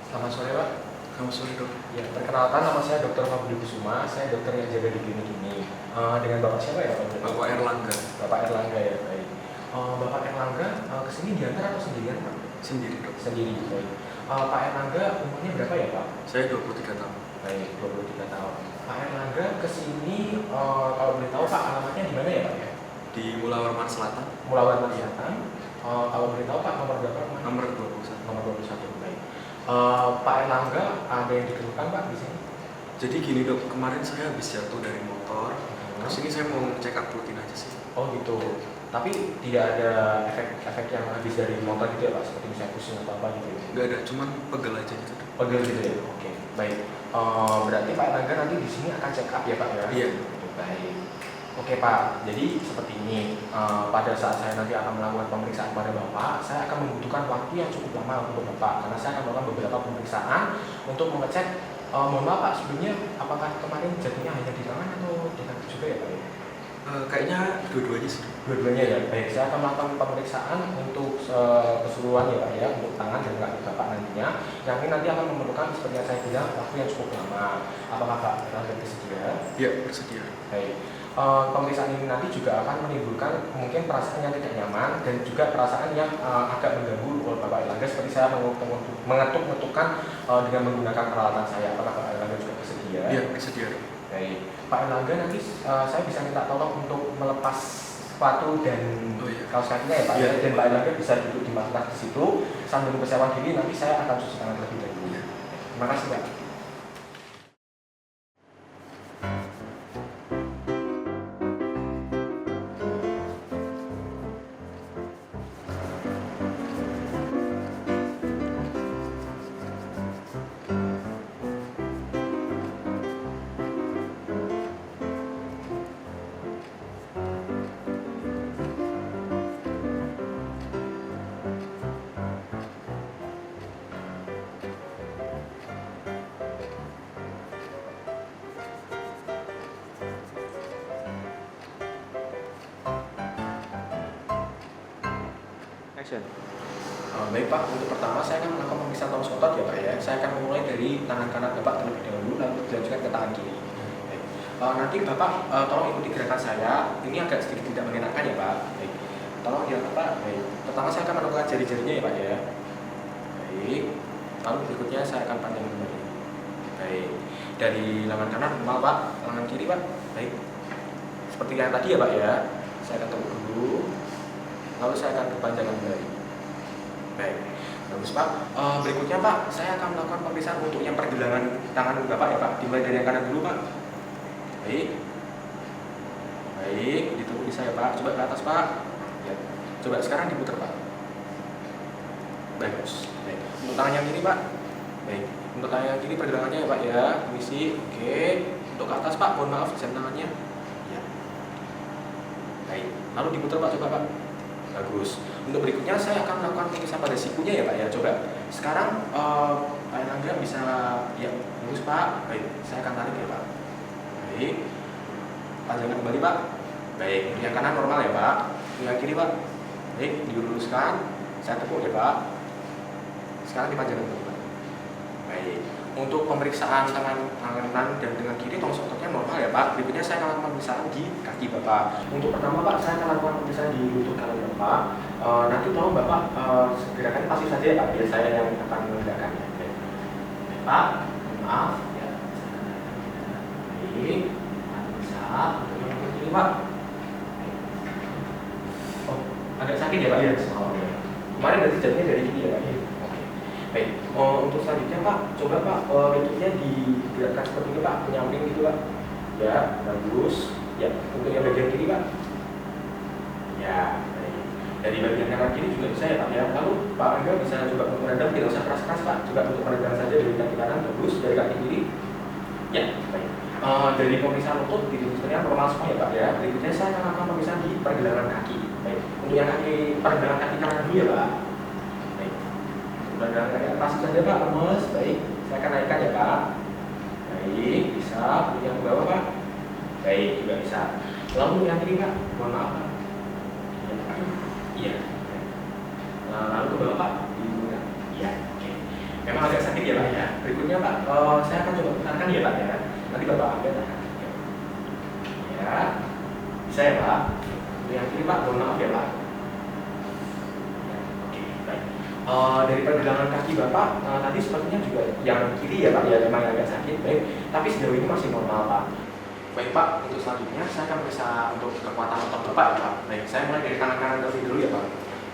Selamat sore Pak. Selamat sore dok. Ya, perkenalkan nama saya Dr. Fabri Kusuma, saya dokter yang jaga di klinik ini. Dengan Bapak siapa ya Pak? Bapak Erlangga. Bapak Erlangga ya, baik. Bapak Erlangga kesini diantar atau sendirian Pak? Sendiri dok. Sendiri, baik. Pak Erlangga umurnya berapa ya Pak? Saya 23 tahun. Baik, 23 tahun. Pak Erlangga kesini, kalau boleh tahu Pak alamatnya di mana ya Pak ya? Di Mula Warman Selatan. Mula Warman Selatan. Kalau boleh tahu Pak nomor berapa? Nomor 21. Nomor 21, baik. Pak Erlangga ada yang dikeluhkan Pak di sini? Jadi gini dok, kemarin saya habis jatuh dari motor. Terus ini saya mau check up rutin aja sih. Oh gitu. Tapi tidak ada efek yang habis dari motor gitu ya Pak? Seperti misalnya pusing atau apa gitu ya? Nggak ada, cuman pegel aja gitu. Pegel gitu ya? Oke, baik. Berarti Pak Erlangga nanti di sini akan check up ya Pak ya? Iya. Baik. Oke Pak, jadi seperti ini, pada saat saya nanti akan melakukan pemeriksaan pada Bapak, saya akan membutuhkan waktu yang cukup lama untuk Bapak, karena saya akan melakukan beberapa pemeriksaan untuk mengecek, mohon maaf Pak, sebelumnya apakah kemarin jatuhnya hanya di tangan atau di kaki juga ya Pak? Kayaknya dua-duanya sih. Dua-duanya ya, baik. Saya akan melakukan pemeriksaan untuk keseluruhan ya Pak ya, untuk tangan dan kaki Bapak nantinya. Yang ini nanti akan memerlukan seperti yang saya bilang waktu yang cukup lama. Apakah Pak bersedia? Iya, bersedia. Baik. Pemeriksaan ini nanti juga akan menimbulkan mungkin perasaan yang tidak nyaman dan juga perasaan yang agak mengganggu oleh Bapak Erlangga, seperti saya mengetuk-ngetukkan dengan menggunakan peralatan saya. Apakah Pak Erlangga juga bersedia? Iya, bersedia. Baik. Pak Erlangga nanti saya bisa minta tolong untuk melepas sepatu dan kaos kakinya ya Pak. Iya. Dan Pak Erlangga bisa duduk di maktab di situ sambil mempersiapkan diri. Nanti saya akan cuci tangan terlebih dahulu. Iya. Terima kasih Pak. Action. Baik Pak, untuk pertama saya akan melakukan pemeriksaan tongos otot ya Pak ya. Saya akan memulai dari tangan kanan Bapak terlebih dahulu, lalu dilanjutkan ke tangan kiri. Baik. Nanti Bapak tolong ikuti gerakan saya. Ini agak sedikit tidak mengenakan ya Pak. Baik. Tolong ya Pak. Baik. Pertama saya akan melakukan jari-jarinya ya Pak ya. Baik. Lalu berikutnya saya akan panjangkan kembali. Baik. Dari lengan kanan normal Pak, lengan kiri Pak. Baik. Seperti yang tadi ya Pak ya. Saya akan tepuk dulu. Lalu saya akan perpanjangkan kembali. Baik, bagus Pak. Berikutnya Pak, saya akan melakukan pemeriksaan untuk yang pergelangan tangan Bapak ya Pak. Dimulai dari yang kanan dulu Pak. Baik. Baik, ditunggu di saya Pak. Coba ke atas Pak. Ya. Coba sekarang diputar Pak. Bagus. Baik. Untuk tangan yang kiri Pak. Baik. Untuk tangan yang kiri pergelangannya ya Pak ya. Permisi. Oke. Untuk ke atas Pak. Mohon maaf jam tangannya. Ya. Baik. Lalu diputar Pak. Coba Pak. Bagus. Untuk berikutnya saya akan melakukan pemeriksaan pada sikunya ya Pak ya. Coba. Sekarang Pak Erlangga bisa ya, bagus Pak. Baik, saya akan tarik ya Pak. Baik. Panjangkan kembali Pak. Baik, untuk yang kanan normal ya Pak. Untuk yang kiri Pak. Baik, diluruskan. Saya tepuk ya Pak. Sekarang dipanjangkan kembali Pak. Baik. Untuk pemeriksaan tangan kanan dan dengan kiri tongos ototnya normal ya Pak. Berikutnya saya akan lakukan pemeriksaan di kaki Bapak. Untuk pertama Pak, saya akan lakukan pemeriksaan di lutut kanan Bapak. Nanti tolong Bapak gerakannya pasif saja ya Pak, biar saya yang akan mengerjakannya. Baik Pak, maaf ya. Baik, bisa. Untuk yang kiri Pak. Oh, agak sakit ya Pak? Iya. Oh, ya. Kemarin berarti jatuhnya dari kiri ya Pak? Iya. Baik, untuk selanjutnya Pak, coba Pak lututnya digerakkan seperti ini Pak, penyamping gitu Pak. Ya, bagus. Ya, untuk yang bagian kiri Pak. Ya, baik. Dari bagian kanan kiri juga bisa ya Pak ya. Lalu Pak Angga bisa coba meredam, tidak usah keras-keras Pak. Coba untuk meredam saja dari kaki kanan, bagus. Dari kaki kiri. Ya, baik. Dari pemeriksaan lutut sebenarnya normal semua ya Pak ya. Berikutnya saya akan lakukan pemeriksaan di pergelangan kaki. Baik, untuk yang pergelangan kaki kanan dulu ya Pak. Pergelangan kaki pasif saja Pak, lemes. Baik, saya akan naikkan ya Pak. Baik, bisa. Untuk yang ke bawah Pak. Baik, juga bisa. Lalu yang kiri Pak, mohon maaf Pak. Iya. Lalu ke bawah Pak. Iya. Oke. Memang agak sakit ya Pak Pak, mohon maaf ya Pak. Ya, oke, baik. Dari pergelangan kaki Bapak, tadi sepertinya juga yang kiri ya Pak, ya memang agak sakit, baik. Tapi sejauh ini masih normal Pak. Baik Pak, untuk selanjutnya saya akan periksa untuk kekuatan otot Bapak ya Pak. Baik, saya mulai dari tangan kanan terlebih dulu ya Pak.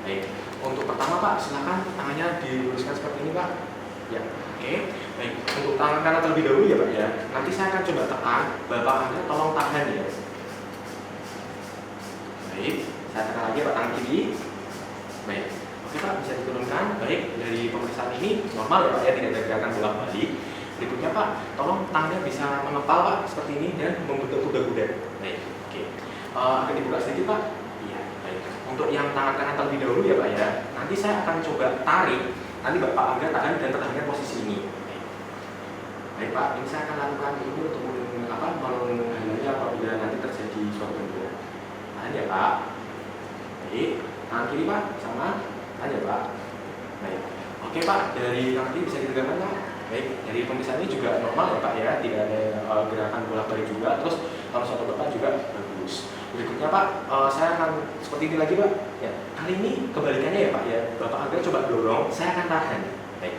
Baik, untuk pertama Pak, silakan tangannya diluruskan seperti ini Pak. Ya, oke. Baik, untuk tangan kanan terlebih dahulu ya Pak ya. Nanti saya akan coba tekan, Bapak Anda tolong tahan ya. Baik, saya tekan lagi Pak tangan kiri. Baik, oke Pak, bisa diturunkan. Baik, dari pemeriksaan ini normal ya Pak ya, tidak ada gerakan bolak-balik. Berikutnya Pak, tolong tangannya bisa mengepal Pak seperti ini dan membentuk kuda-kuda. Baik, oke. Akan dibuka sedikit Pak. Iya, baik. Untuk yang tangan kanan terlebih dahulu ya Pak ya. Nanti saya akan coba tarik. Nanti Bapak Anda tahan dan pertahankan posisi ini. Baik Pak, ini saya akan lakukan ini untuk menghalangi apabila nanti terjadi suatu benturan. Tahan ya Pak. Baik, tangan kiri Pak, sama. Tahan ya Pak. Baik. Oke Pak, dari tangan kiri bisa ditegakkan Pak. Baik, dari pemeriksaan ini juga normal ya Pak ya, tidak ada gerakan bolak-balik juga. Terus kalau suatu Bapak juga bagus. Berikutnya Pak, saya akan seperti ini lagi Pak. Ya, kali ini kebalikannya ya Pak ya. Bapak agak coba dorong, saya akan tahan. Baik,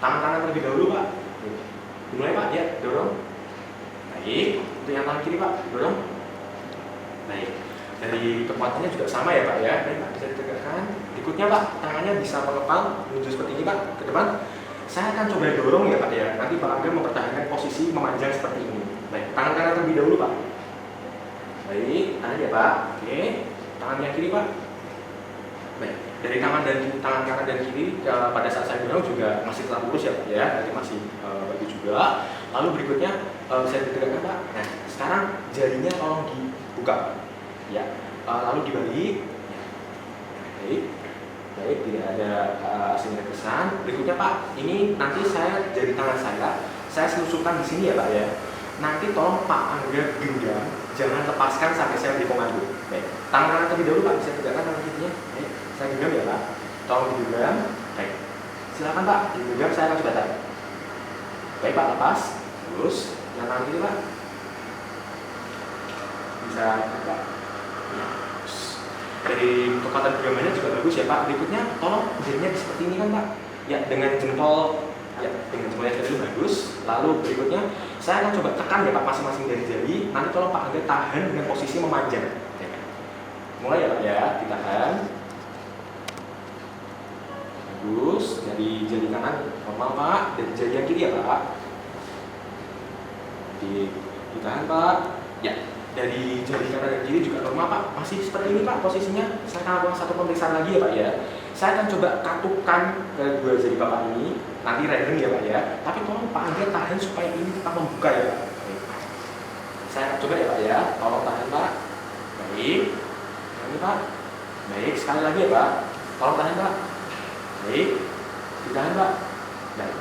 tangan kanan terlebih dahulu Pak. Dimulai Pak, ya dorong. Baik, untuk yang tangan kiri Pak, dorong. Baik, dari kekuatannya juga sama ya Pak ya. Baik Pak, bisa ditegakkan. Berikutnya Pak, tangannya bisa mengepal menuju seperti ini Pak ke depan. Saya akan coba dorong ya Pak ya. Nanti Pak Angga mempertahankan posisi memanjang seperti ini. Baik, tangan kanan terlebih dahulu Pak. Baik, tahan ya Pak. Oke, tangan yang kiri Pak. Baik, dari tangan kanan dan kiri pada saat saya dorong juga masih tetap lurus ya Pak ya. Nanti masih bagus juga. Lalu berikutnya bisa ditegakkan Pak. Nah, sekarang jarinya tolong dibuka. Ya, lalu dibalik. Ya. Baik. Baik, tidak ada sinyal kesan. Berikutnya Pak, ini nanti saya jari tangan saya selusupkan di sini ya Pak ya. Nanti tolong Pak Angga genggam, jangan lepaskan sampai saya beri komando. Baik, tangan kanan terlebih dahulu Pak, bisa tegakkan tangan kirinya. Baik, saya genggam ya Pak. Tolong digenggam. Baik, silakan Pak, digenggam saya akan coba tarik. Baik Pak, lepas. Terus, yang tangan kiri Pak. Bisa Pak. Ya. Dari kekuatan genggamannya juga bagus ya Pak. Berikutnya tolong jarinya seperti ini kan Pak. Ya, dengan jempol ya, dengan jempolnya tadi bagus. Lalu berikutnya saya akan coba tekan ya Pak masing-masing dari jari. Nanti tolong Pak Angga tahan dengan posisi memanjang. Ya, kan? Mulai ya Pak ya, ditahan. Bagus. Dari jari kanan normal Pak. Dari jari yang kiri ya Pak. Ditahan Pak. Ya. Dari jari kanan dan kiri juga normal Pak, masih seperti ini Pak posisinya. Saya akan lakukan satu pemeriksaan lagi ya Pak ya. Saya akan coba katukan ke dua jari Bapak ini, nanti random ya Pak ya. Tapi tolong Pak Angga tahan supaya ini tetap membuka ya Pak. Baik. Saya akan coba ya Pak ya, tolong tahan Pak. Baik, ini Pak. Baik, sekali lagi ya Pak, tolong tahan Pak. Baik, ditahan Pak. Baik.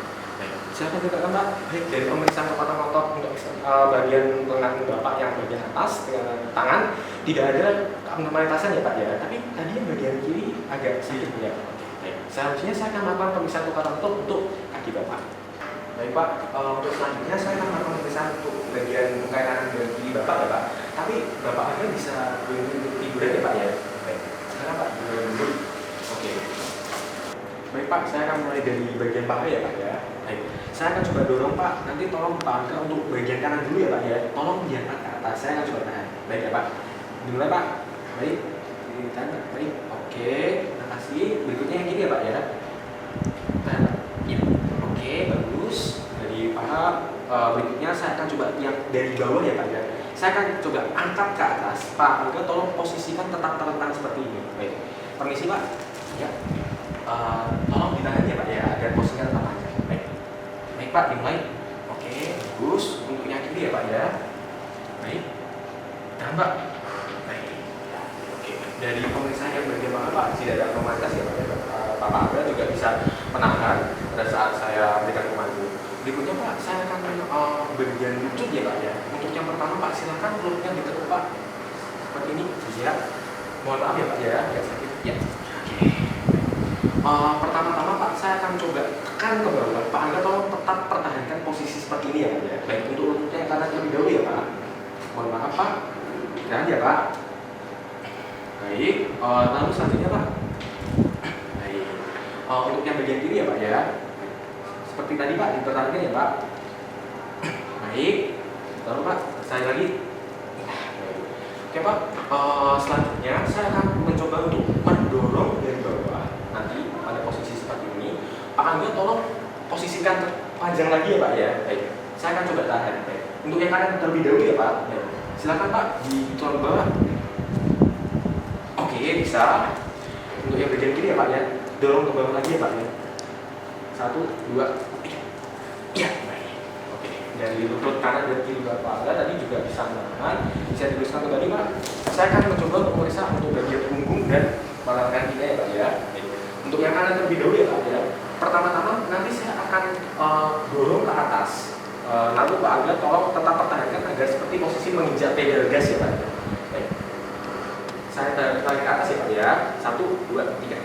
Silakan tegakkan Pak. Baik, dari pemeriksaan kekuatan otot untuk bagian lengan Bapak yang bagian atas dengan tangan tidak ada abnormalitasan ya Pak ya. Tapi tadi yang bagian kiri agak sedikit ya. Baik, selanjutnya saya akan melakukan pemeriksaan kekuatan otot untuk kaki Bapak. Baik Pak, untuk selanjutnya saya akan melakukan pemeriksaan untuk bagian muka kanan dan kiri Bapak ya Pak. Tapi Bapak aja bisa tiduran ya Pak ya. Baik, sekarang Pak dulu. Oke. Baik Pak, saya akan mulai dari bagian paha ya Pak ya. Baik, saya akan coba dorong Pak. Nanti tolong Pak Angga untuk bagian kanan dulu ya Pak ya. Tolong diangkat ke atas. Saya akan coba tahan. Baik ya Pak. Dimulai Pak. Baik. Ditahan Pak. Baik. Oke. Terima kasih. Berikutnya yang ini ya Pak ya. Tahan Pak. Ya. Oke. Bagus. Dari paha. Berikutnya saya akan coba yang dari bawah ya Pak ya. Saya akan coba angkat ke atas. Pak Angga tolong posisikan tetap terlentang seperti ini. Baik. Permisi Pak. Ya. Tolong ditahan ya Pak ya, agar posisinya tetap panjang. Baik. Baik Pak, dimulai. Oke, bagus. Untuk yang kiri ya Pak ya. Baik. Tahan Pak. Baik. Oke. Dari pemeriksaan yang bagian mana Pak, tidak ada abnormalitas ya Pak ya. Pak Angga juga bisa menahan pada saat saya berikan komando. Berikutnya Pak, saya akan bagian lutut ya Pak ya. Untuk yang pertama Pak, silakan lututnya ditekuk Pak. Seperti ini, ya. Mohon maaf ya Pak ya, agak sakit. Ya. Pertama-tama Pak, saya akan coba tekan ke bawah. Pak Angga tolong tetap pertahankan posisi seperti ini ya Pak ya. Baik, untuk lututnya yang kanan terlebih dahulu ya Pak. Mohon maaf Pak. Dan ya Pak. Baik, lalu selanjutnya Pak. Baik, untuk yang bagian kiri ya Pak ya. Seperti tadi Pak, dipertahankan ya Pak. Baik, lalu Pak, saya lagi. Oke Pak, selanjutnya saya akan mencoba untuk mendorong dari bawah. Nanti pada posisi seperti ini, Pak Angga tolong posisikan panjang lagi ya Pak ya. Baik, saya akan coba tahan. Baik. Untuk yang kanan terlebih dahulu ya Pak. Baik. Silakan Pak, ditolong ke bawah. Oke, bisa. Untuk yang bagian kiri ya Pak ya, dorong ke bawah lagi ya Pak ya. 1, 2, 3. Iya, baik. Oke, dari lutut kanan dan kiri Pak Angga tadi juga bisa menahan. Bisa diteruskan kembali Pak. Saya akan mencoba memeriksa untuk bagian punggung dan belakang kita ya Pak ya. Baik. Untuk yang kanan terlebih dahulu ya Pak ya. Pertama-tama nanti saya akan dorong ke atas. Lalu Pak Angga tolong tetap pertahankan agar seperti posisi menginjak pedal gas ya Pak. Baik. Saya tarik ke atas ya Pak ya. 1, 2, 3.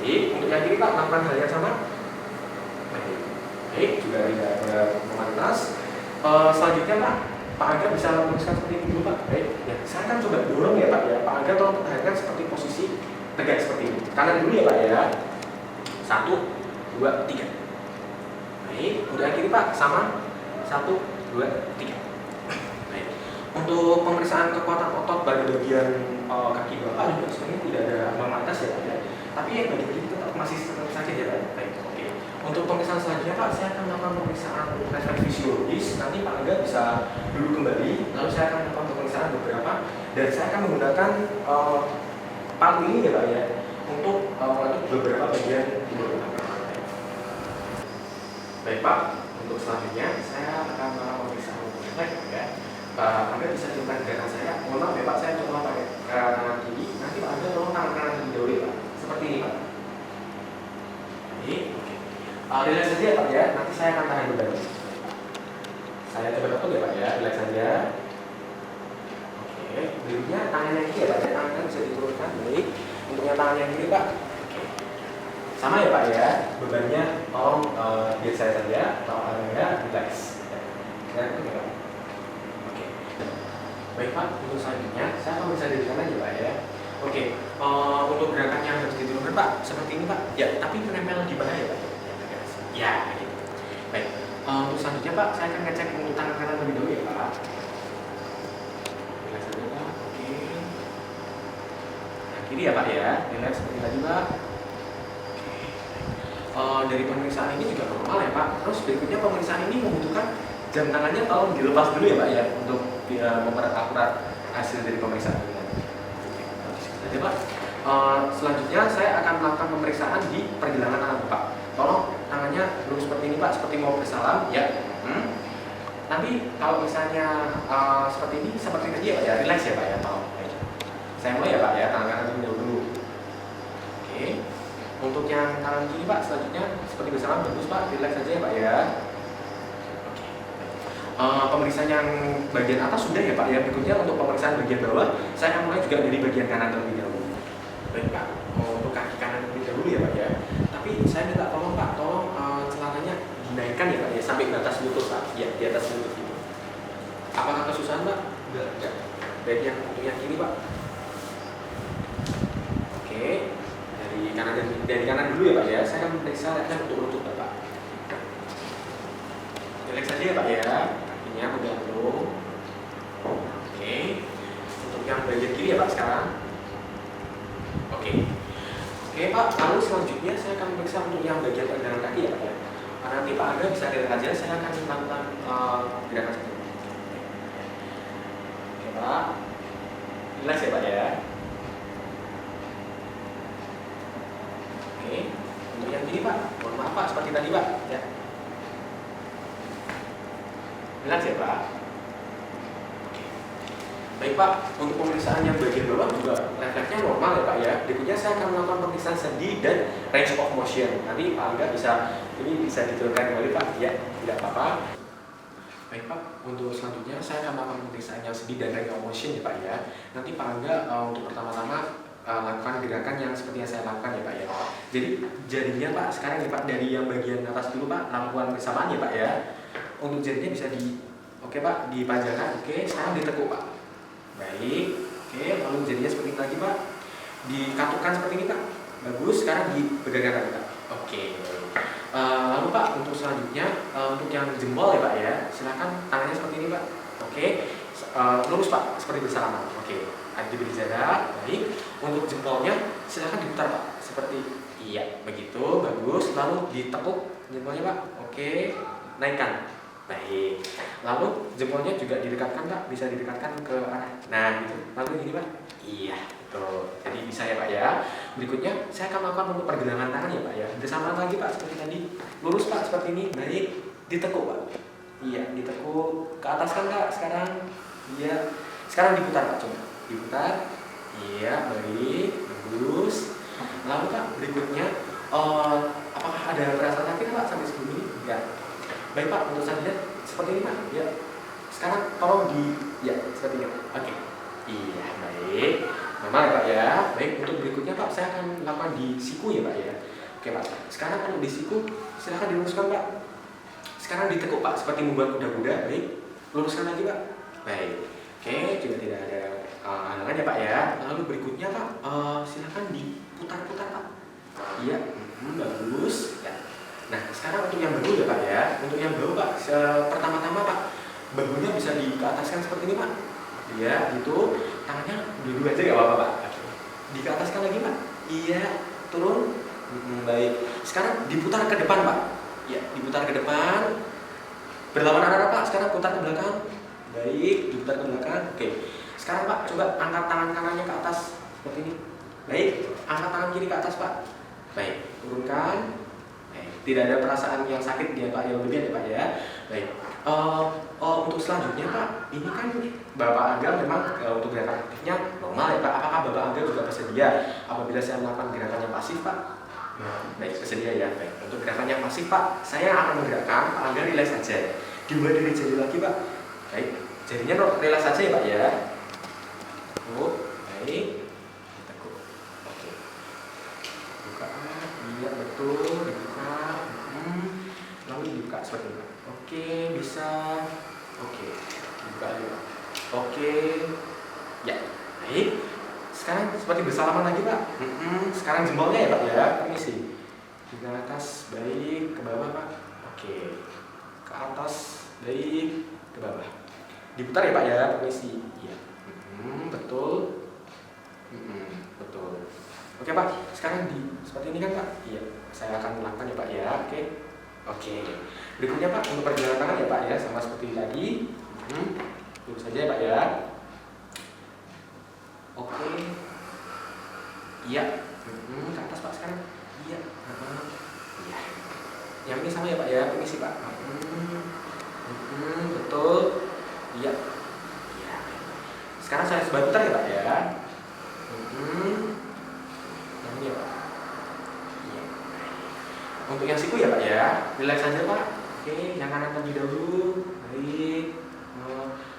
Baik. Untuk yang kiri Pak lakukan hal yang sama. Baik. Baik. Juga tidak ada memanas. Selanjutnya Pak Angga bisa menuliskan seperti ini dulu Pak. Baik. Ya, saya akan coba dorong ya Pak ya. Pak Angga tolong pertahankan seperti posisi tegak seperti ini. Kanan dulu ya Pak ya. 1, 2, 3. Baik. Untuk yang kiri Pak sama. 1, 2, 3. Baik. Untuk pemeriksaan kekuatan otot pada bagian kaki Bapak juga sebenarnya tidak ada ambang batas ya Pak ya. Tapi yang bagian kiri tetap masih tetap saja ya Pak. Baik. Oke. Untuk pemeriksaan selanjutnya Pak, saya akan melakukan pemeriksaan refleks fisiologis. Nanti Pak Angga bisa duduk kembali. Lalu saya akan melakukan pemeriksaan beberapa dan saya akan menggunakan palu ini ya Pak ya untuk beberapa bagian tubuh Bapak. Baik Pak. Untuk selanjutnya saya akan melakukan pemeriksaan refleks ya. Pak Angga bisa tunjukkan gerakan saya. Mohon maaf ya Pak, saya coba pakai kanan kiri. Nanti Pak Angga tolong tangan kanan terlebih dahulu ya Pak. Seperti ini Pak. Baik, oke. Relax saja ya Pak ya. Nanti saya akan tahan beban. Saya coba ketuk ya Pak ya. Relax saja. Oke. Berikutnya tangan yang kiri ya Pak. Tangan kanan bisa diturunkan. Baik. Untuk yang tangan yang kiri Pak. Oke. Sama ya Pak ya. Bebannya tolong biar saya saja. Tangan Anda relax. Ya, itu ya Pak. Baik Pak, untuk selanjutnya saya akan bisa dirikan aja Pak ya. Oke, untuk gerakan yang harus diturunkan Pak, seperti ini Pak. Ya, tapi menempel di mana ya Pak? Ya, gitu. Baik, untuk selanjutnya Pak, saya akan ngecek untuk tangan kanan lebih dahulu ya Pak. Relax saja Pak, oke. Yang kiri ya Pak ya, relax seperti tadi Pak. Oke. Dari pemeriksaan ini juga normal ya Pak. Terus berikutnya pemeriksaan ini membutuhkan jam tangannya tolong dilepas dulu ya Pak ya untuk memperakurat hasil dari pemeriksaan ini. Oke, Pak. Selanjutnya saya akan melakukan pemeriksaan di pergelangan tangan Pak. Tolong tangannya lurus seperti ini Pak, seperti mau bersalam ya. Nanti kalau misalnya seperti ini, seperti tadi ya Pak ya, relax ya Pak ya. Tolong. Saya mulai ya Pak ya, tangan kanan dulu. Oke. Untuk yang kanan kiri Pak, selanjutnya seperti bersalam bagus Pak, relax saja ya Pak ya. Pemeriksaan yang bagian atas sudah ya Pak ya. Berikutnya untuk pemeriksaan bagian bawah, saya akan mulai juga dari bagian kanan terlebih dahulu. Baik Pak, untuk kaki kanan terlebih dahulu ya Pak ya. Tapi saya minta tolong Pak, tolong celananya dinaikkan ya Pak ya sampai ke atas lutut Pak. Ya, di atas lutut gitu. Apakah kesusahan Pak? Enggak. Baik, yang untuk yang kiri Pak. Oke, dari kanan dulu ya Pak ya. Saya akan memeriksa untuk lutut Bapak. Relax saja ya Pak ya. Kakinya bergantung. Oke. Untuk yang bagian kiri ya Pak sekarang. Oke. Oke Pak, lalu selanjutnya saya akan memeriksa untuk yang bagian pergelangan kaki ya Pak ya. Nanti Pak Angga bisa lihat aja, saya akan melakukan gerakan seperti ini. Oke Pak. Relax ya Pak ya. Oke. Untuk yang kiri Pak, mohon maaf Pak, seperti tadi Pak ya. Relax ya Pak. Oke. Baik Pak, untuk pemeriksaan yang bagian bawah juga refleksnya normal ya Pak ya. Berikutnya saya akan melakukan pemeriksaan sendi dan range of motion. Nanti Pak Angga bisa diturunkan kembali Pak. Ya, tidak apa-apa. Baik Pak, untuk selanjutnya saya akan melakukan pemeriksaan yang sendi dan range of motion ya Pak ya. Nanti Pak Angga untuk pertama-tama lakukan gerakan yang seperti yang saya lakukan ya Pak ya. Jadi jadinya Pak sekarang ya Pak, dari yang bagian atas dulu Pak, lakukan bersamaan ya Pak ya. Untuk jadinya bisa oke Pak, dipanjangkan. Oke, sekarang ditekuk Pak. Baik. Oke, Oke, lalu jadinya seperti ini lagi Pak. Dikatupkan seperti ini Pak. Bagus, sekarang dipegangkan lagi Pak. Oke. Lalu Pak, untuk selanjutnya, untuk yang jempol ya Pak ya, silakan tangannya seperti ini Pak. Oke, lurus Pak, seperti bersalaman. Oke, ada diberi jarak, baik. Untuk jempolnya, silakan diputar Pak, seperti iya, begitu, bagus. Lalu ditekuk jempolnya Pak. Oke, naikkan. Baik. Lalu jempolnya juga didekatkan Pak, bisa didekatkan ke arah. Nah, gitu. Lalu gini Pak. Iya, betul. Jadi bisa ya Pak ya. Berikutnya saya akan melakukan untuk pergelangan tangan ya Pak ya. Bersamaan lagi Pak seperti tadi. Lurus Pak seperti ini. Baik. Ditekuk Pak. Iya, ditekuk ke atas kan Kak sekarang. Iya. Sekarang diputar Pak coba. Diputar. Iya, baik. Bagus. Lalu Pak berikutnya apakah ada perasaan sakit Pak sampai sebelum ini? Enggak. Baik Pak, untuk selanjutnya seperti ini Pak. Ya. Sekarang tolong ya seperti ini. Oke. Iya, baik. Normal ya Pak ya. Baik, untuk berikutnya Pak saya akan lakukan di siku ya Pak ya. Oke Pak. Sekarang kalau di siku silahkan diluruskan Pak. Sekarang ditekuk Pak seperti membuat kuda-kuda. Baik. Luruskan lagi Pak. Baik. Oke, juga tidak ada halangan ya Pak ya. Lalu berikutnya Pak, silahkan diputar-putar Pak. Iya, bagus. Ya. Nah, sekarang untuk yang bahu ya Pak ya. Untuk yang bahu Pak, pertama-tama Pak, bahunya bisa dikeataskan seperti ini Pak. Iya, gitu. Tangannya dulu aja gak apa-apa Pak. Dikeataskan lagi Pak. Iya, turun. Baik. Sekarang diputar ke depan Pak. Iya, diputar ke depan. Berlawan arah Pak. Sekarang putar ke belakang. Baik, diputar ke belakang. Oke. Sekarang Pak, coba angkat tangan kanannya ke atas seperti ini. Baik, angkat tangan kiri ke atas Pak. Baik, turunkan. Tidak ada perasaan yang sakit ya Pak, yang berlebihan ya Pak ya. Baik. Untuk selanjutnya Pak, ini kan Bapak Angga memang untuk gerakan aktifnya normal ya Pak. Apakah Bapak Angga juga bersedia apabila saya melakukan gerakan yang pasif Pak? Baik, bersedia ya. Baik. Untuk gerakan yang pasif Pak, saya akan menggerakkan Pak Angga relax saja. Dimulai dari jari lagi Pak. Baik, jarinya relax saja ya Pak ya. Baik. Tekuk. Oke. Buka. Iya betul. Dibuka. Lalu dibuka seperti ini. Oke, bisa. Oke, dibuka lagi Pak. Oke, ya, baik. Sekarang seperti bersalaman lagi Pak. Sekarang jempolnya ya Pak ya, permisi. Ke atas, baik, ke bawah Pak. Oke, ke atas, baik, ke bawah. Diputar ya Pak ya, permisi. Iya, betul. Betul. Oke Pak, sekarang seperti ini kan Pak? Iya, saya akan melakukan ya Pak ya. Oke. Berikutnya Pak, untuk pergelangan tangan ya Pak ya, sama seperti tadi. Lurus saja ya Pak ya. Oke. Iya. Ke atas Pak sekarang. Iya. Iya. Yang ini sama ya Pak ya, permisi Pak. Betul. Iya. Iya. Sekarang saya sebagai putar ya Pak ya. Yang ini ya Pak. Iya. Untuk yang siku ya Pak ya, relax saja Pak. Oke, yang kanan terlebih dahulu. Baik.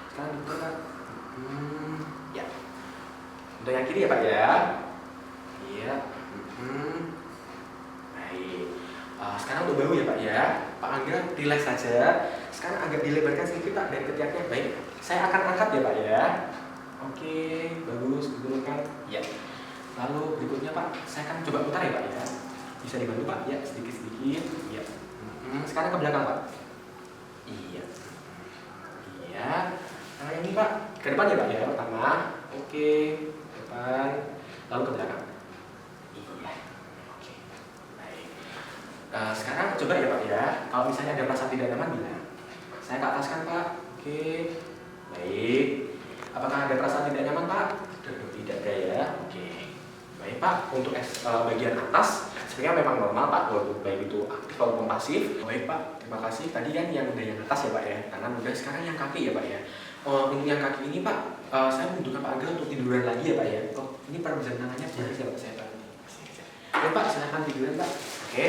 Sekarang dibuka Pak. Ya. Untuk yang kiri ya Pak ya. Iya. Baik. Sekarang untuk bahu ya Pak ya. Pak Angga relax saja. Sekarang agak dilebarkan sedikit Pak dari ketiaknya. Baik. Saya akan angkat ya Pak ya. Oke, bagus, diturunkan. Ya. Lalu berikutnya Pak, saya akan coba putar ya Pak ya. Bisa dibantu Pak? Ya, sedikit-sedikit. Iya. Sekarang ke belakang Pak. Iya. Iya. Nah ini Pak, ke depan ya Pak ya, pertama. Oke, ke depan. Lalu ke belakang. Iya. Oke. Baik. Sekarang coba ya Pak ya. Kalau misalnya ada perasaan tidak nyaman bilang. Saya ke atas kan Pak. Oke. Baik. Apakah ada perasaan tidak nyaman Pak? Tidak ada ya. Oke. Baik Pak, untuk bagian atas sebenarnya memang normal Pak, baik itu aktif maupun pasif. Baik Pak, terima kasih. Tadi kan yang udah yang atas ya Pak ya, tangan udah, sekarang yang kaki ya Pak ya. Untuk yang kaki ini Pak, saya membutuhkan Pak Angga untuk tiduran lagi ya Pak ya. Ini pergelangan tangannya biar ya Pak saya Pak. Oke Pak, silahkan tiduran Pak. Oke,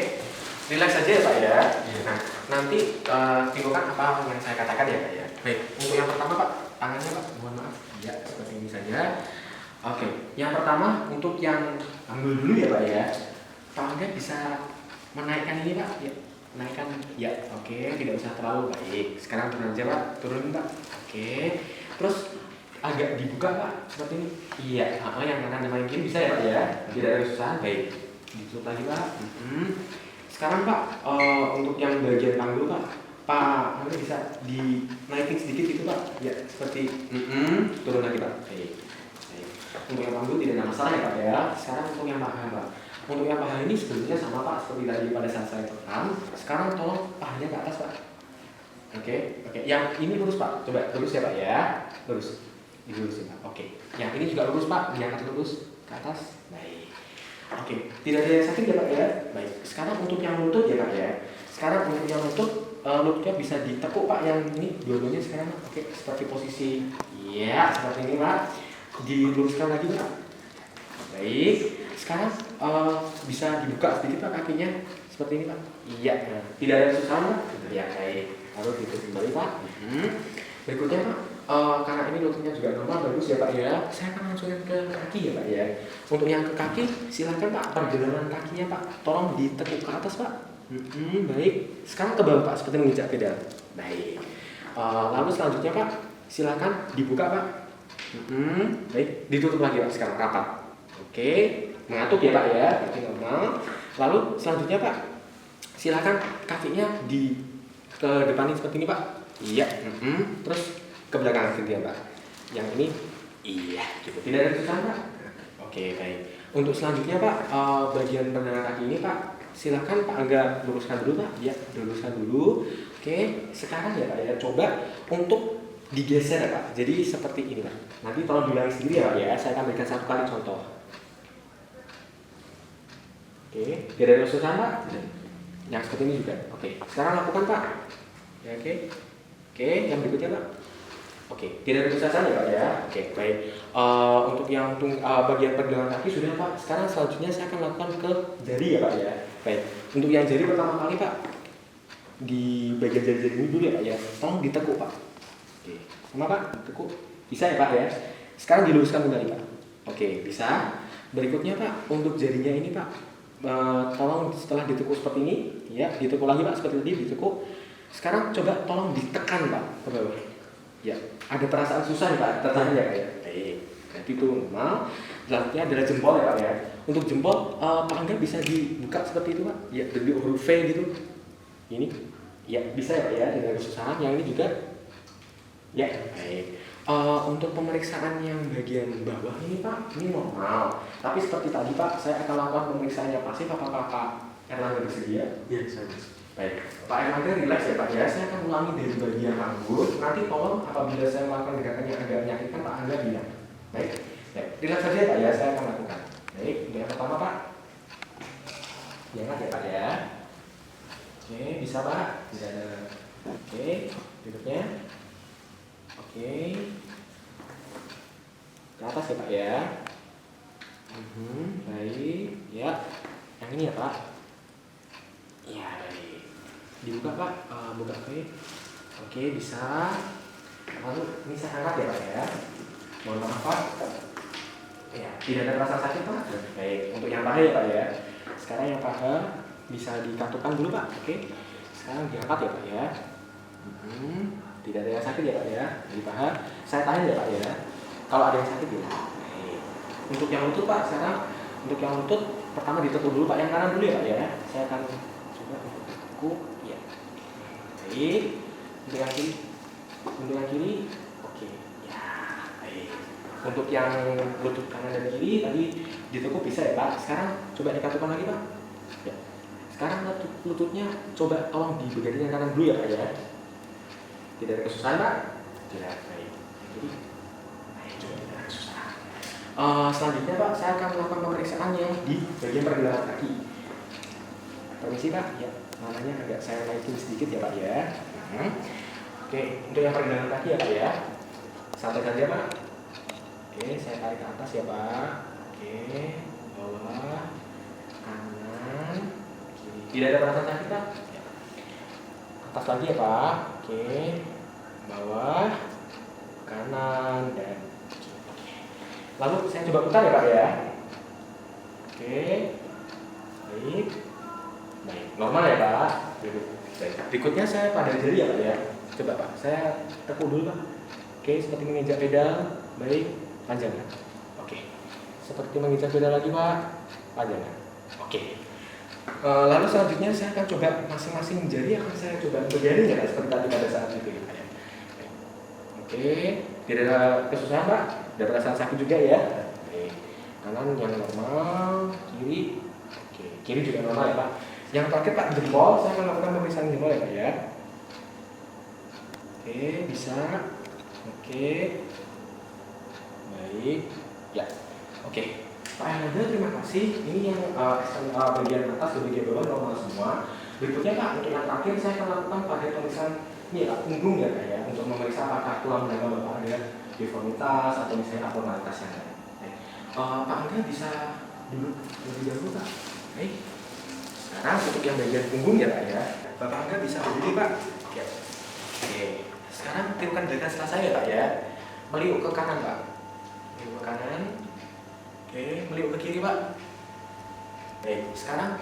relax saja ya Pak ya. Nah, nanti timbulkan apa yang saya katakan ya Pak ya. Baik, untuk yang pertama Pak, tangannya Pak, mohon maaf. Ya, seperti ini saja. Oke, yang pertama untuk yang ambil dulu ya Pak ya. Pak Angga bisa menaikkan ini Pak, ya, menaikkan, ya, oke, tidak usah terlalu baik. Sekarang turun aja Pak, turun Pak, oke. Terus agak dibuka Pak, seperti ini. Iya, yang kanan sama yang kiri bisa ya Pak ya, tidak ada kesusahan. Baik, ditutup lagi Pak. Sekarang Pak, untuk yang bagian panggul Pak, nanti bisa dinaikin sedikit gitu Pak. Ya, seperti turun lagi Pak. Baik. Untuk yang panggul tidak ada masalah ya Pak ya. Sekarang untuk yang paha Pak. Untuk yang paha ini sebenarnya sama Pak seperti tadi pada saat saya tekan. Sekarang tolong pahanya ke atas Pak. Oke. Yang ini lurus Pak. Coba lurus ya Pak ya. Lurus. Dilurusin Pak. Oke. Yang ini juga lurus Pak. Diangkat lurus ke atas. Baik. Oke. Tidak ada yang sakit ya Pak ya. Baik. Sekarang untuk yang lutut ya Pak ya. Sekarang untuk yang lutut, lututnya bisa ditekuk Pak. Yang ini dua-duanya sekarang. Oke. Seperti posisi. Ya, seperti ini Pak. Diluruskan lagi Pak. Baik. Sekarang bisa dibuka sedikit Pak kakinya. Seperti ini Pak. Iya. Tidak ada kesusahan Pak. Ya, baik. Lalu ditutup kembali Pak. Berikutnya Pak, karena ini lututnya juga normal, bagus ya Pak ya. Saya akan langsung ke kaki ya Pak ya. Untuk yang ke kaki, silakan Pak, perjalanan kakinya Pak, tolong ditekuk ke atas Pak. Baik. Sekarang ke bawah Pak, seperti menginjak pedal. Baik. Lalu selanjutnya Pak, silakan dibuka Pak. Baik, ditutup lagi Pak, sekarang rapat. Oke, mengatuk ya Pak ya, berarti normal. Lalu selanjutnya Pak, silakan kakinya ke depanin seperti ini Pak. Iya. Terus ke belakang gitu ya Pak. Yang ini iya gitu. Tidak ada kesusahan Pak. Oke, baik. Untuk selanjutnya Pak, bagian pergelangan kaki ini Pak, silakan Pak Angga luruskan dulu Pak. Ya, luruskan dulu. Oke, sekarang ya Pak ya, coba untuk digeser ya Pak. Jadi seperti ini Pak. Nanti tolong diulangi sendiri ya Pak ya. Saya akan berikan satu kali contoh. Oke, tidak ada kesusahan Pak. Yang seperti ini juga. Oke, sekarang lakukan Pak. Ya, oke, yang berikutnya Pak. Oke, tidak ada kesusahan ya Pak ya. Oke, baik. Untuk yang bagian pergelangan kaki sudah Pak. Sekarang selanjutnya saya akan lakukan ke jari ya Pak ya. Baik. Untuk yang jari pertama kali Pak, di bagian jari-jari ini dulu ya Pak ya. Tolong ditekuk Pak. Oke, sama Pak, ditekuk. Bisa ya Pak ya. Sekarang diluruskan kembali Pak. Oke, bisa. Berikutnya Pak, untuk jarinya ini Pak, tolong setelah ditekuk seperti ini, ya, ditekuk lagi Pak seperti tadi, ditekuk. Sekarang coba tolong ditekan Pak ke bawah. Ya, ada perasaan susah nih Pak, tertahan ya Pak ya. Baik, berarti itu normal. Selanjutnya adalah jempol ya Pak ya. Untuk jempol, Pak Angga bisa dibuka seperti itu Pak. Ya, dari huruf V gitu. Ini, ya bisa ya Pak ya, tidak ada kesusahan. Yang ini juga, ya baik. Untuk pemeriksaan yang bagian bawah ini Pak, ini normal. Tapi seperti tadi Pak, saya akan lakukan pemeriksaan yang pasif. Apakah Pak Erlangga bersedia? Iya, saya bisa. Baik, Pak Erlangga relax ya Pak ya. Saya akan ulangi dari bagian panggul. Nanti tolong apabila saya melakukan gerakan yang agak menyakitkan Pak Angga bilang. Baik, relax saja Pak ya. Saya akan lakukan. Baik, untuk yang pertama Pak. Jangan ya Pak ya. Oke, bisa Pak. Tidak ada. Oke, berikutnya. Oke, ke atas ya Pak ya. Baik, ya. Yang ini ya Pak. Ya, baik. Dibuka Pak, buka oke bisa. Lalu ini saya angkat ya Pak ya. Mohon maaf Pak. Ya, tidak ada rasa sakit Pak. Baik, untuk yang paha ya Pak ya. Sekarang yang paha bisa dikatukan dulu Pak. Oke. Sekarang diangkat ya Pak ya. Tidak ada yang sakit ya Pak ya. Di paha saya tahan ya Pak ya. Kalau ada yang sakit ya. Baik. Untuk yang lutut Pak, sekarang untuk yang lutut pertama ditekuk dulu Pak, yang kanan dulu ya Pak ya. Saya akan coba tekuk ya. Baik. Untuk yang kiri. Untuk yang kiri. Oke. Ya, baik. Untuk yang lutut kanan dan kiri tadi ditekuk bisa ya Pak. Sekarang coba dikatukan lagi Pak. Ya. Sekarang lututnya coba tolong dibegadin yang kanan dulu ya Pak ya. Tidak ada kesusahan Pak? Tidak. Baik. Jadi baik, coba tidak ada kesusahan. Selanjutnya Pak, saya akan melakukan pemeriksaan yang di bagian pergelangan kaki. Permisi Pak, ya, namanya agak saya naikin sedikit ya Pak ya. Oke, untuk yang pergelangan kaki ya Pak ya. Santai saja Pak. Oke, saya tarik ke atas ya Pak. Oke, bawah, kanan, kiri. Tidak ada perasaan sakit Pak? Ya. Atas lagi ya Pak. Oke, bawah, kanan, dan lalu saya coba putar ya Pak ya. Oke, baik, baik, normal ya Pak. Baik. Berikutnya saya pada jari ya Pak ya. Coba Pak, saya tekuk dulu Pak. Oke, seperti menginjak pedal. Baik, panjangkan. Oke. Seperti menginjak beda lagi Pak, panjangkan. Oke. Lalu selanjutnya saya akan coba masing-masing jari akan saya coba untuk jarinya Pak, seperti tadi pada saat itu ya Pak ya. Oke, tidak ada kesusahan Pak, tidak perasaan sakit juga ya. Oke. Kanan yang normal, kiri. Oke, kiri juga normal ya Pak. Yang terakhir Pak, jempol, saya akan lakukan pemeriksaan jempol ya Pak ya. Oke, bisa. Oke. Baik. Ya. Oke. Pak Erlangga, terima kasih. Ini yang bagian atas dan bagian bawah normal semua. Berikutnya Pak, untuk yang terakhir saya akan lakukan pada pemeriksaan ini ya, punggung ya Pak ya, untuk memeriksa apakah tulang belakang Bapak ada deformitas atau misalnya abnormalitas yang lain. Pak Angga bisa duduk lebih dahulu Pak. Baik. Sekarang untuk yang bagian punggung ya Pak ya, Bapak Angga bisa berdiri Pak. Oke. Oke. Sekarang tiupkan gerakan setelah saya Pak ya. Meliuk ke kanan Pak. Meliuk ke kanan. Oke, meliuk ke kiri Pak. Baik, sekarang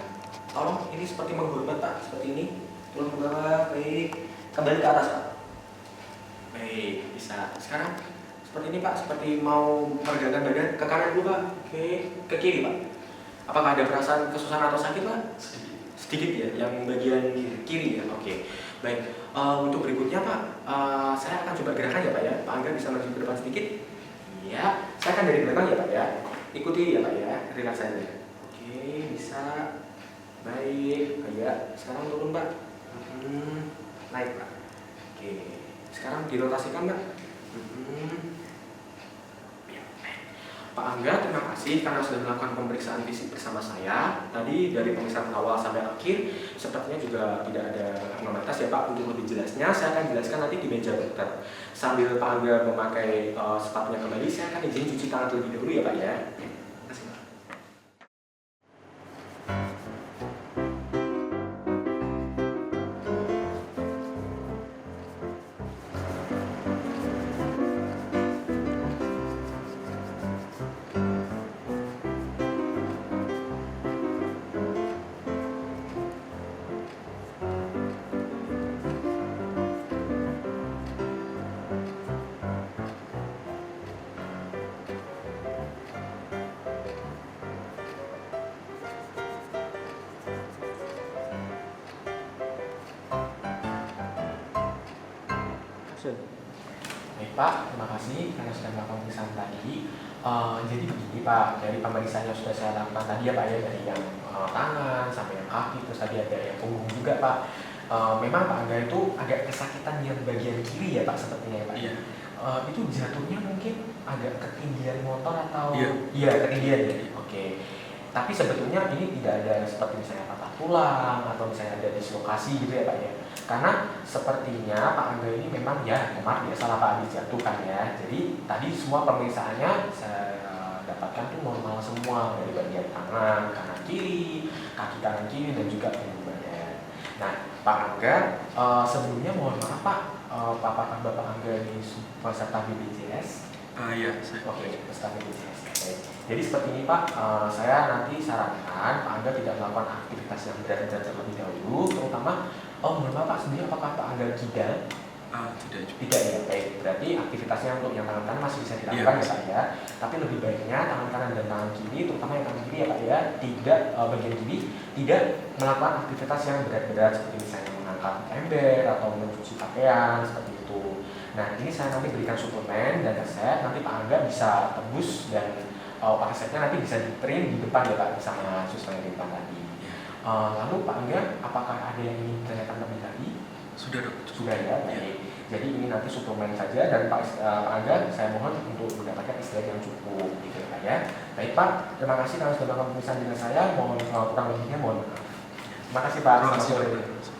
tolong ini seperti menghormat Pak, seperti ini. Tulang ke bawah, baik. Kembali ke atas Pak. Baik, bisa. Sekarang seperti ini Pak, seperti mau meregangkan badan ke kanan dulu Pak. Oke, ke kiri Pak. Apakah ada perasaan kesusahan atau sakit Pak? Sedikit ya, yang bagian kiri ya. Oke, baik. Untuk berikutnya Pak, saya akan coba gerakan ya Pak ya. Pak Angga bisa maju ke depan sedikit. Iya, saya akan dari belakang ya Pak ya. Ikuti ya Pak ya, relax saja. Oke, bisa. Baik, ya. Sekarang turun Pak. Naik Pak. Oke, sekarang dirotasikan Pak. Pak Angga, terima kasih karena sudah melakukan pemeriksaan fisik bersama saya. Tadi dari pemeriksaan awal sampai akhir, sepertinya juga tidak ada abnormalitas ya Pak. Untuk lebih jelasnya, saya akan jelaskan nanti di meja dokter. Sambil Pak Angga memakai sepatunya kembali, saya akan izin cuci tangan terlebih dahulu ya Pak ya. Terima kasih Pak. Baik Pak, terima kasih karena sudah melakukan pemeriksaan tadi. Jadi begini Pak, dari pemeriksaan yang sudah saya lakukan tadi ya Pak ya, dari yang tangan sampai yang kaki, terus tadi ada yang punggung juga Pak. Memang Pak Angga itu agak kesakitan yang bagian kiri ya Pak, sepertinya ya Pak. Iya. Itu jatuhnya mungkin agak ketinggian motor atau Iya, ketinggian ya. Oke. Tapi sebetulnya ini tidak ada seperti misalnya patah tulang atau misalnya ada dislokasi gitu ya Pak ya. Karena sepertinya Pak Angga ini memang ya kemarin salah Pak habis jatuh kan ya. Jadi tadi semua pemeriksaannya saya dapatkan tuh normal semua, dari bagian tangan kanan kiri, kaki kanan kiri dan juga punggung badan. Nah Pak Angga, sebelumnya mohon maaf Pak, apakah Bapak Angga ini peserta BPJS? Iya, saya. Oke, peserta BPJS. Jadi seperti ini Pak, saya nanti sarankan Pak Angga tidak melakukan aktivitas yang berat-berat terlebih dahulu, terutama mohon maaf Pak, sendiri apakah Pak Angga kidal? Tidak juga. Tidak ya, baik. Berarti aktivitasnya untuk yang tangan kanan masih bisa dilakukan ya Pak ya. Tapi lebih baiknya tangan kanan dan tangan kiri, terutama yang tangan kiri ya Pak ya, tidak bagian kiri tidak melakukan aktivitas yang berat-berat seperti misalnya mengangkat ember atau mencuci pakaian seperti itu. Nah ini saya nanti berikan suplemen dan resep, nanti Pak Angga bisa tebus dan Pak resepnya nanti bisa di print di depan ya Pak, bersama suster yang di depan tadi. Lalu Pak Angga, apakah ada yang ingin ditanyakan lebih tadi? Sudah dok. Sudah ya, baik. Jadi ini nanti suplemen saja dan Pak Angga saya mohon untuk mendapatkan istirahat yang cukup gitu ya Pak ya. Baik Pak, terima kasih karena sudah melakukan pemeriksaan dengan saya. Mohon kurang lebihnya mohon maaf. Terima kasih Pak. Terima kasih Selamat Pak. sore.